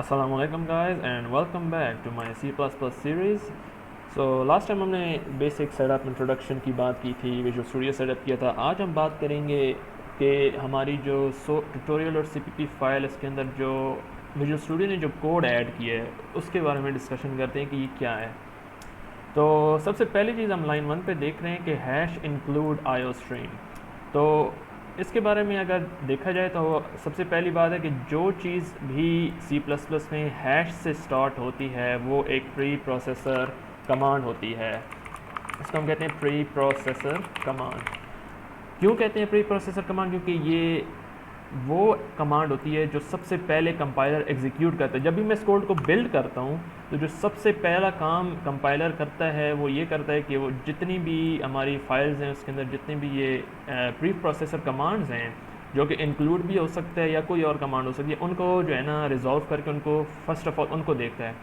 अस्सलाम वालेकुम guys and welcome back to my C++ series. So last time हमने basic setup introduction की बात की थी, विजुअल स्टूडियो सेटअप किया था। आज हम बात करेंगे कि हमारी जो ट्यूटोरियल और CPP फाइल, इसके अंदर जो विजुअल स्टूडियो ने जो कोड ऐड किया है उसके बारे में डिस्कशन करते हैं कि ये क्या है। तो सबसे पहली चीज़ हम लाइन 1 पे देख रहे हैं कि हैश इंक्लूड आईओ स्ट्रीम। तो इसके बारे में अगर देखा जाए तो सबसे पहली बात है कि जो चीज़ भी C++ में हैश से स्टार्ट होती है वो एक प्री प्रोसेसर कमांड होती है। इसको हम कहते हैं प्री प्रोसेसर कमांड। क्यों कहते हैं प्री प्रोसेसर कमांड? क्योंकि ये वो कमांड होती है जो सबसे पहले कंपाइलर एग्जीक्यूट करता है। जब भी मैं इस कोड को बिल्ड करता हूँ तो जो सबसे पहला काम कंपाइलर करता है वो ये करता है कि वो जितनी भी हमारी फाइल्स हैं उसके अंदर जितनी भी ये प्री प्रोसेसर कमांड्स हैं, जो कि इंक्लूड भी हो सकता है या कोई और कमांड हो सकती है, उनको जो है ना रिजॉल्व करके उनको फर्स्ट ऑफ ऑल उनको देखता है।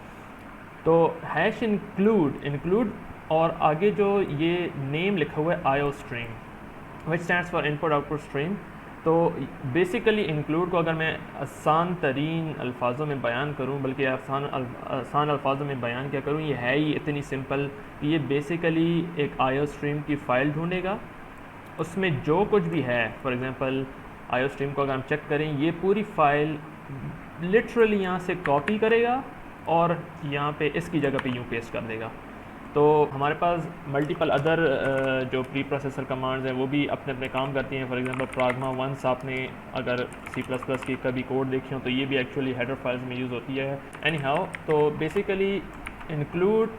तो हैश इंक्लूड और आगे जो ये नेम लिखा हुआ है IO stream which stands for input output stream. तो बेसिकली इंक्लूड को अगर मैं आसान तरीन अल्फाजों में बयान करूं, बल्कि आसान अल्फाजों में बयान क्या करूं, ये है ही इतनी सिंपल कि ये बेसिकली एक आईओ स्ट्रीम की फ़ाइल ढूंढेगा। उसमें जो कुछ भी है, फॉर एग्जांपल आईओ स्ट्रीम को अगर हम चेक करें, ये पूरी फ़ाइल लिटरली यहाँ से कॉपी करेगा और यहाँ पे इसकी जगह पे यूँ पेस्ट कर देगा। तो हमारे पास मल्टीपल अदर जो प्री प्रोसेसर कमांड्स हैं वो भी अपने अपने काम करती हैं। फॉर एग्जांपल प्राग्मा वंस आपने अगर C++ की कभी कोड देखे हो तो ये भी एक्चुअली हेडर फाइल्स में यूज़ होती है। एनी हाउ, तो बेसिकली इंक्लूड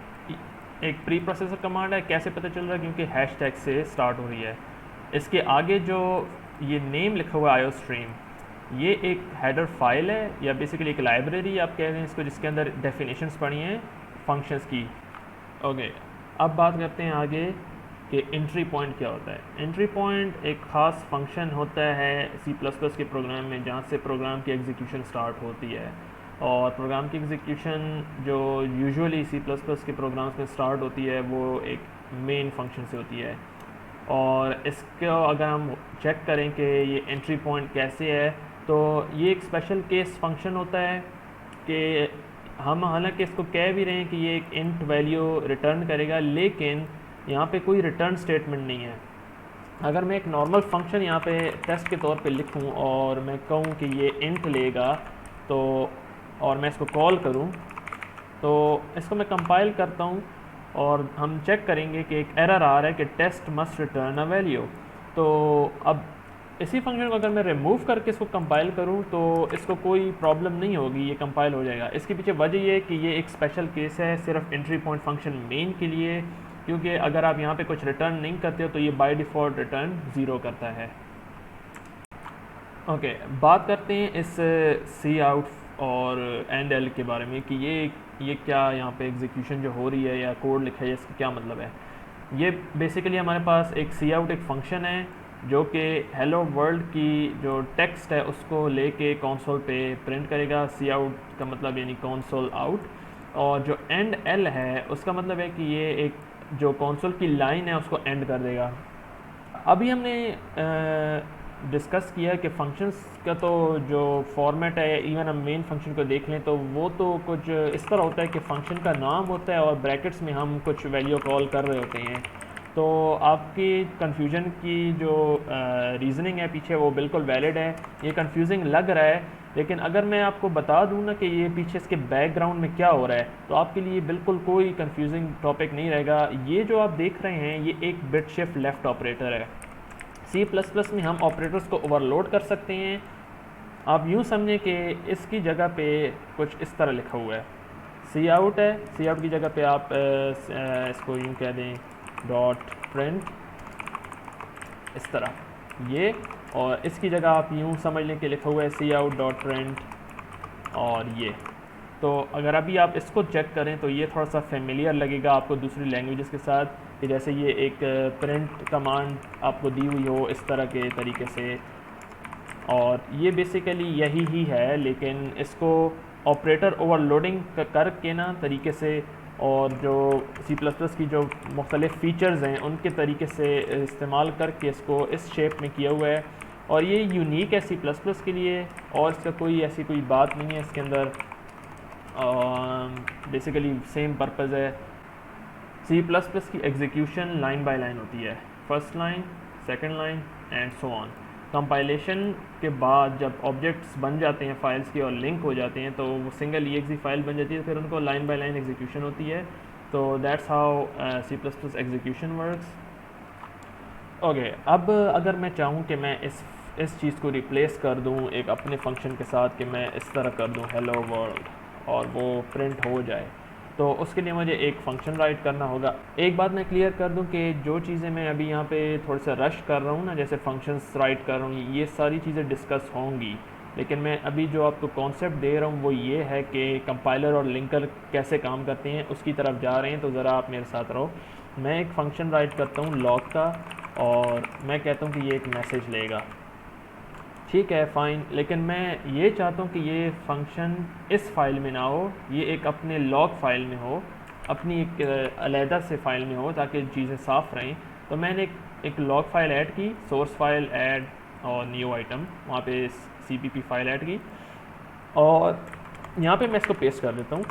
एक प्री प्रोसेसर कमांड है। कैसे पता चल रहा है? क्योंकि हैश टैग से स्टार्ट हो रही है। इसके आगे जो ये नेम लिखा हुआ है आईओ स्ट्रीम, ये एक हेडर फाइल है या बेसिकली एक लाइब्रेरी आप कह रहे हैं इसको, जिसके अंदर डेफिनेशंस पड़ी हैं फंक्शंस की। ओके, अब बात करते हैं आगे कि एंट्री पॉइंट क्या होता है। एंट्री पॉइंट एक ख़ास फंक्शन होता है C++ के प्रोग्राम में, जहाँ से प्रोग्राम की एग्जीक्यूशन स्टार्ट होती है। और प्रोग्राम की एग्जीक्यूशन जो यूजुअली C++ के प्रोग्राम्स में स्टार्ट होती है वो एक मेन फंक्शन से होती है। और इसको अगर हम चेक करें कि ये एंट्री पॉइंट कैसे है, तो ये एक स्पेशल केस फंक्शन होता है कि हम हालांकि इसको कह भी रहे हैं कि ये एक इंट वैल्यू रिटर्न करेगा, लेकिन यहाँ पे कोई रिटर्न स्टेटमेंट नहीं है। अगर मैं एक नॉर्मल फंक्शन यहाँ पे टेस्ट के तौर पे लिखूँ और मैं कहूँ कि ये इंट लेगा, तो और मैं इसको कॉल करूँ, तो इसको मैं कंपाइल करता हूँ और हम चेक करेंगे कि एक एरर आ रहा है कि test must return a value. तो अब इसी फंक्शन को अगर मैं रिमूव करके इसको कंपाइल करूँ तो इसको कोई प्रॉब्लम नहीं होगी, ये कंपाइल हो जाएगा। इसके पीछे वजह ये है कि ये एक स्पेशल केस है सिर्फ एंट्री पॉइंट फंक्शन मेन के लिए, क्योंकि अगर आप यहाँ पे कुछ रिटर्न नहीं करते हो तो ये बाय डिफ़ॉल्ट रिटर्न ज़ीरो करता है। ओके, बात करते हैं इस सी आउट और एंड एल के बारे में कि ये क्या यहाँ पे एग्जीक्यूशन जो हो रही है या कोड लिखा है इसका क्या मतलब है। ये बेसिकली हमारे पास एक सी आउट एक फंक्शन है जो कि हेलो वर्ल्ड की जो टेक्स्ट है उसको लेके कंसोल पे प्रिंट करेगा। सी आउट का मतलब यानी कंसोल आउट, और जो एंड एल है उसका मतलब है कि ये एक जो कंसोल की लाइन है उसको एंड कर देगा। अभी हमने डिस्कस किया कि फंक्शंस का तो जो फॉर्मेट है, इवन हम मेन फंक्शन को देख लें तो वो तो कुछ इस तरह होता है कि फ़ंक्शन का नाम होता है और ब्रैकेट्स में हम कुछ वैल्यू कॉल कर रहे होते हैं। तो आपकी कन्फ्यूजन की जो रीज़निंग है पीछे वो बिल्कुल वैलिड है। ये कन्फ्यूजिंग लग रहा है, लेकिन अगर मैं आपको बता दूं ना कि ये पीछे इसके बैकग्राउंड में क्या हो रहा है तो आपके लिए बिल्कुल कोई कन्फ्यूजिंग टॉपिक नहीं रहेगा। ये जो आप देख रहे हैं ये एक बिट शिफ्ट लेफ़्ट ऑपरेटर है। C++ में हम ऑपरेटर्स को ओवरलोड कर सकते हैं। आप यूँ समझें कि इसकी जगह पे कुछ इस तरह लिखा हुआ है, सी आउट है, सी आउट की जगह पे आप इसको यूँ कह दें डॉट प्रिंट इस तरह ये, और इसकी जगह आप यूँ समझ लें कि लिखा हुआ है सी आउट डॉट प्रिंट और ये। तो अगर अभी आप इसको चेक करें तो ये थोड़ा सा फेमिलियर लगेगा आपको दूसरी लैंग्वेजेस के साथ, कि जैसे ये एक प्रिंट कमांड आपको दी हुई हो इस तरह के तरीके से। और ये बेसिकली यही ही है, लेकिन इसको ऑपरेटर ओवरलोडिंग करके ना तरीके से, और जो C++ की जो मुख्तलिफ़ फ़ीचर्स हैं उनके तरीके से इस्तेमाल करके इसको इस शेप में किया हुआ है। और ये यूनिक है C++ के लिए, और इसका कोई ऐसी कोई बात नहीं है इसके अंदर बेसिकली सेम पर्पज़ है। सी प्लस प्लस की एग्जीक्यूशन लाइन बाय लाइन होती है, first line, second line and so on. Compilation के बाद जब ऑब्जेक्ट्स बन जाते हैं फाइल्स के और लिंक हो जाते हैं तो वो सिंगल EXE फाइल बन जाती है, फिर उनको लाइन बाय लाइन एग्जीक्यूशन होती है। तो that's how C plus plus execution works. Okay, अब अगर मैं चाहूँ कि मैं इस चीज़ को रिप्लेस कर दूँ एक अपने फंक्शन के साथ, कि मैं इस तरह कर दूँ हेलो वर्ल्ड और वो प्रिंट हो जाए, तो उसके लिए मुझे एक फ़ंक्शन राइट करना होगा। एक बात मैं क्लियर कर दूं कि जो चीज़ें मैं अभी यहाँ पे थोड़ा सा रश कर रहा हूँ ना, जैसे फंक्शंस राइट कर रहा हूँ, ये सारी चीज़ें डिस्कस होंगी, लेकिन मैं अभी जो आपको कॉन्सेप्ट दे रहा हूँ वो ये है कि कंपाइलर और लिंकर कैसे काम करते हैं, उसकी तरफ जा रहे हैं। तो ज़रा आप मेरे साथ रहो। मैं एक फ़ंक्शन राइट करता हूँ लॉग का, और मैं कहता हूँ कि ये एक मैसेज लेगा, ठीक है फ़ाइन। लेकिन मैं ये चाहता हूँ कि ये फंक्शन इस फाइल में ना हो, ये एक अपने लॉग फाइल में हो, अपनी एक अलहदा से फाइल में हो, ताकि चीज़ें साफ़ रहें। तो मैंने एक लॉग फाइल ऐड की, सोर्स फाइल ऐड और न्यू आइटम, वहाँ पे CPP फाइल ऐड की, और यहाँ पे मैं इसको पेस्ट कर देता हूँ।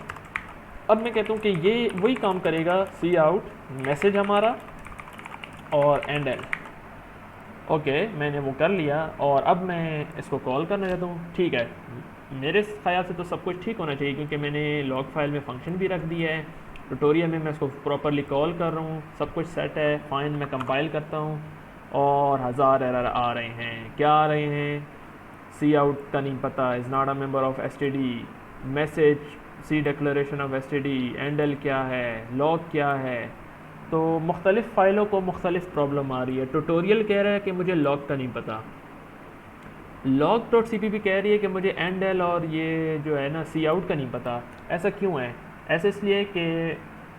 अब मैं कहता हूँ कि ये वही काम करेगा, सी आउट मैसेज हमारा और एंड एल। ओके, मैंने वो कर लिया और अब मैं इसको कॉल करना चाहता हूँ। ठीक है, मेरे ख्याल से तो सब कुछ ठीक होना चाहिए, क्योंकि मैंने लॉग फाइल में फ़ंक्शन भी रख दिया है, ट्यूटोरियल में मैं इसको प्रॉपरली कॉल कर रहा हूँ, सब कुछ सेट है, फाइन। मैं कंपाइल करता हूँ और 1000 एरर आ रहे हैं। क्या आ रहे हैं? सी आउट का नहीं पता, is not a member of STD, message C declaration of STD, and L क्या है, लॉग क्या है। तो मुख्तलिफ़ फ़ाइलों को मुख्तलिफ़ प्रॉब्लम आ रही है। ट्यूटोरियल कह रहा है कि मुझे लॉग का नहीं पता, log.cpp कह रही है कि मुझे एंड एल और ये जो है ना सी आउट का नहीं पता। ऐसा क्यों है? ऐसा इसलिए कि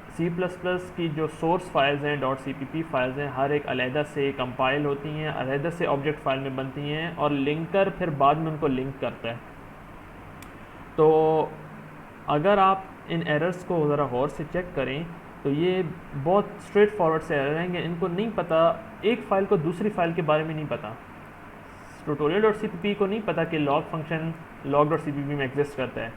सी प्लस प्लस की जो सोर्स फाइल्स हैं .cpp फाइल्स हैं, हर एक अलहदा से कंपाइल होती हैं, अलहदा से ऑब्जेक्ट फाइल में बनती हैं, और लिंकर फिर बाद में उनको लिंक करता है। तो अगर आप इन एरर्स को ज़रा गौर से चेक करें तो ये बहुत स्ट्रेट फॉरवर्ड से एरर हैं। इनको नहीं पता, एक फ़ाइल को दूसरी फ़ाइल के बारे में नहीं पता। tutorial.cpp को नहीं पता कि लॉग फंक्शन log.cpp में एग्जिस्ट करता है।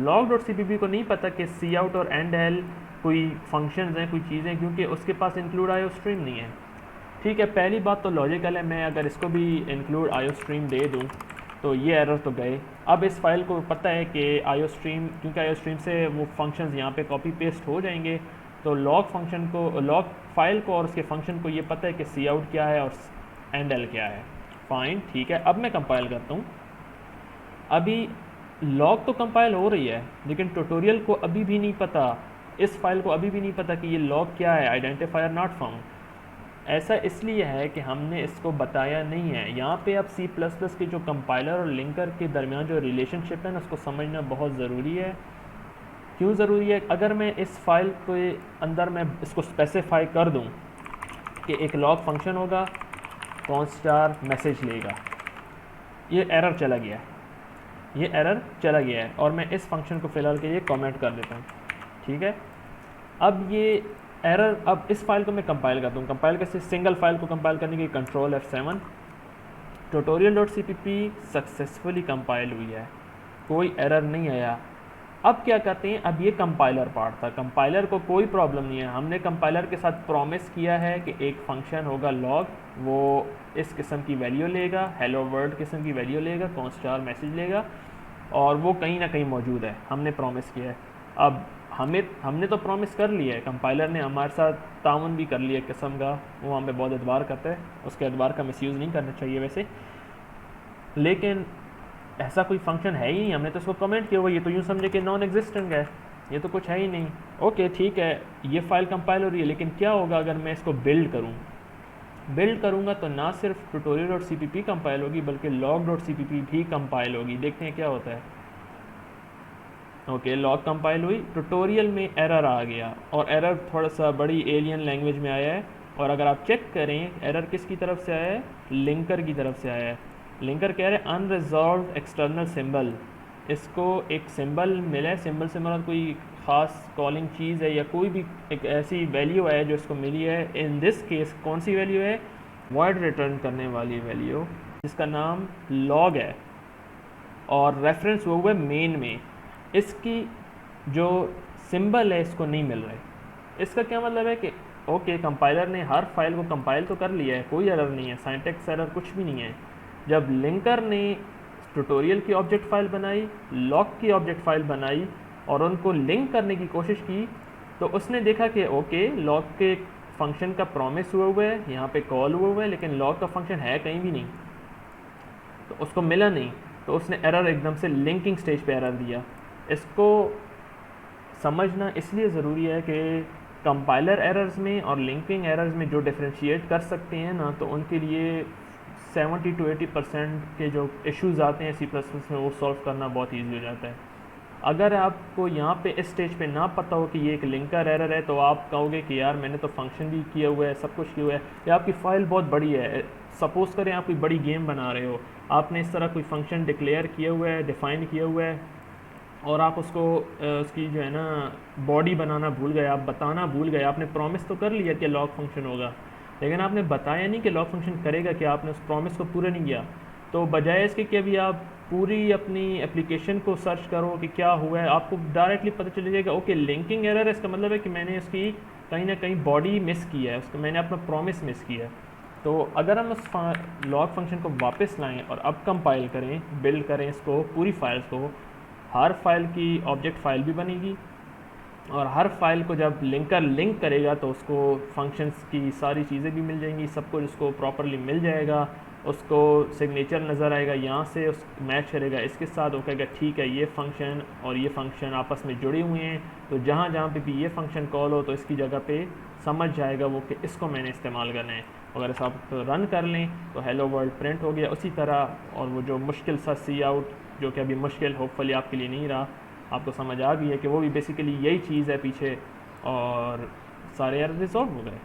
log.cpp को नहीं पता कि सी आउट और एंड एल कोई फंक्शंस हैं, कोई चीज़ें, क्योंकि उसके पास इंक्लूड आयो स्ट्रीम नहीं है। ठीक है, पहली बात तो लॉजिकल है, मैं अगर इसको भी इंक्लूड आयो स्ट्रीम दे दूँ तो ये एरर तो गए। अब इस फाइल को पता है कि आयो स्ट्रीम, क्योंकि आयो स्ट्रीम से वो फंक्शंस यहाँ पे कॉपी पेस्ट हो जाएंगे, तो लॉग फंक्शन को, लॉग फाइल को और उसके फंक्शन को ये पता है कि सी आउट क्या है और एंड एल क्या है। फाइन, ठीक है। अब मैं कंपाइल करता हूँ। अभी लॉग तो कंपाइल हो रही है, लेकिन ट्यूटोरियल को अभी भी नहीं पता, इस फाइल को अभी भी नहीं पता कि ये लॉग क्या है, आइडेंटिफायर नॉट फाउंड। ऐसा इसलिए है कि हमने इसको बताया नहीं है। यहाँ पे अब सी प्लस प्लस के जो कंपाइलर और लिंकर के दरमियान जो रिलेशनशिप है ना, उसको समझना बहुत ज़रूरी है। क्यों ज़रूरी है? अगर मैं इस फाइल के अंदर मैं इसको स्पेसिफाई कर दूँ कि एक लॉग फंक्शन होगा, कॉन्स्टार मैसेज लेगा, ये एरर चला गया है, ये एरर चला गया है, और मैं इस फंक्शन को फ़िलहाल के लिए कमेंट कर देता हूँ। ठीक है, अब ये एरर, अब इस फाइल को मैं कंपाइल करता हूँ। कंपाइल कैसे? सिंगल फाइल को कंपाइल करने की control F7। tutorial.cpp successfully compile हुई है, कोई एरर नहीं आया। अब क्या करते हैं? अब ये कंपाइलर पार्ट था, कंपाइलर को कोई प्रॉब्लम नहीं है। हमने कंपाइलर के साथ प्रॉमिस किया है कि एक फंक्शन होगा लॉग, वो इस किस्म की वैल्यू लेगा, हेलो वर्ल्ड किस्म की वैल्यू लेगा, कॉन्स्टार मैसेज लेगा, और वो कहीं ना कहीं मौजूद है, हमने प्रॉमिस किया है। अब हमने तो प्रॉमिस कर लिया है, कंपाइलर ने हमारे साथ ताउन भी कर लिया किस्म का, वो हमें बहुत एतबार करता है, उसके एतबार का मिसयूज़ नहीं करना चाहिए वैसे, लेकिन ऐसा कोई फंक्शन है ही नहीं। हमने तो उसको कमेंट किया हुआ, ये तो यूँ समझे कि नॉन एग्जिस्टेंट है, ये तो कुछ है ही नहीं। ओके ठीक है, ये फ़ाइल कंपाइल हो रही है, लेकिन क्या होगा अगर मैं इसको बिल्ड करूँ? बिल्ड करूँगा तो ना सिर्फ tutorial.cpp कंपाइल होगी, बल्कि log.cpp भी कंपाइल होगी। देखते हैं क्या होता है। ओके, लॉग कंपाइल हुई, ट्यूटोरियल में एरर आ गया, और एरर थोड़ा सा बड़ी एलियन लैंग्वेज में आया है। और अगर आप चेक करें एरर किसकी तरफ से आया है? लिंकर की तरफ से आया है। लिंकर कह रहे हैं अनरिजॉल्व एक्सटर्नल सिंबल, इसको एक सिंबल मिला है, सिंबल से मतलब कोई ख़ास कॉलिंग चीज़ है, या कोई भी एक ऐसी वैल्यू है जो इसको मिली है। इन दिस केस कौन सी वैल्यू है? वॉइड रिटर्न करने वाली वैल्यू, जिसका नाम लॉग है, और रेफरेंस हुआ हुआ है मेन में। इसकी जो सिंबल है इसको नहीं मिल रहे। इसका क्या मतलब है कि ओके कंपाइलर ने हर फाइल को कंपाइल तो कर लिया है, कोई एरर नहीं है, सिंटैक्स एरर कुछ भी नहीं है। जब लिंकर ने ट्यूटोरियल की ऑब्जेक्ट फाइल बनाई, लॉग की ऑब्जेक्ट फाइल बनाई और उनको लिंक करने की कोशिश की, तो उसने देखा कि ओके लॉग के फंक्शन का प्रॉमिस हुआ हुआ है, यहाँ पे कॉल हुआ हुआ है, लेकिन लॉग का फंक्शन है कहीं भी नहीं, तो उसको मिला नहीं। तो उसने एरर एकदम से लिंकिंग स्टेज पे एरर दिया। इसको समझना इसलिए ज़रूरी है कि कंपाइलर एरर्स में और लिंकिंग एरर्स में जो डिफ्रेंशिएट कर सकते हैं ना, तो उनके लिए 70 to 80% के जो इश्यूज़ आते हैं सी प्लस प्लस में वो सॉल्व करना बहुत ईजी हो जाता है। अगर आपको यहाँ पे इस स्टेज पे ना पता हो कि ये एक लिंकर एरर है, तो आप कहोगे कि यार मैंने तो फंक्शन भी किया हुआ है, सब कुछ किया हुआ है, या आपकी फ़ाइल बहुत बड़ी है। सपोज़ करें आप कोई बड़ी गेम बना रहे हो, आपने इस तरह कोई फंक्शन डिक्लेयर किया हुआ है, डिफ़ाइन किया हुआ है, और आप उसको उसकी जो है ना बॉडी बनाना भूल गए, आप बताना भूल गए। आपने प्रॉमिस तो कर लिया कि लॉग फंक्शन होगा, लेकिन आपने बताया नहीं कि लॉग फंक्शन करेगा क्या, आपने उस प्रॉमिस को पूरा नहीं किया। तो बजाय इसके कि अभी आप पूरी अपनी एप्लीकेशन को सर्च करो कि क्या हुआ है, आपको डायरेक्टली पता चल जाएगा ओके लिंकिंग एरर है, इसका मतलब है कि मैंने उसकी कहीं ना कहीं बॉडी मिस की है, उसको मैंने अपना प्रॉमिस मिस किया है। तो अगर हम उस लॉग फंक्शन को वापस लाएं और अब कंपाइल करें, बिल्ड करें इसको पूरी फाइल्स को, हर फाइल की ऑब्जेक्ट फाइल भी बनेगी, और हर फाइल को जब लिंकर लिंक करेगा तो उसको फंक्शंस की सारी चीज़ें भी मिल जाएंगी, सब कुछ उसको प्रॉपरली मिल जाएगा, उसको सिग्नेचर नज़र आएगा, यहाँ से उस मैच करेगा इसके साथ, वो कहेगा ठीक है ये फंक्शन और ये फंक्शन आपस में जुड़े हुए हैं, तो जहाँ जहाँ पे भी ये फंक्शन कॉल हो तो इसकी जगह पे समझ जाएगा वो कि इसको मैंने इस्तेमाल करना है। अगर इस आप रन कर लें तो हेलो वर्ल्ड प्रिंट हो गया उसी तरह। और वो जो मुश्किल सा सी आउट, जो कि अभी मुश्किल होपफुली आपके लिए नहीं रहा, आपको समझ आ गई है कि वो भी बेसिकली यही चीज़ है पीछे, और सारे एरर रिजॉल्व हो गए।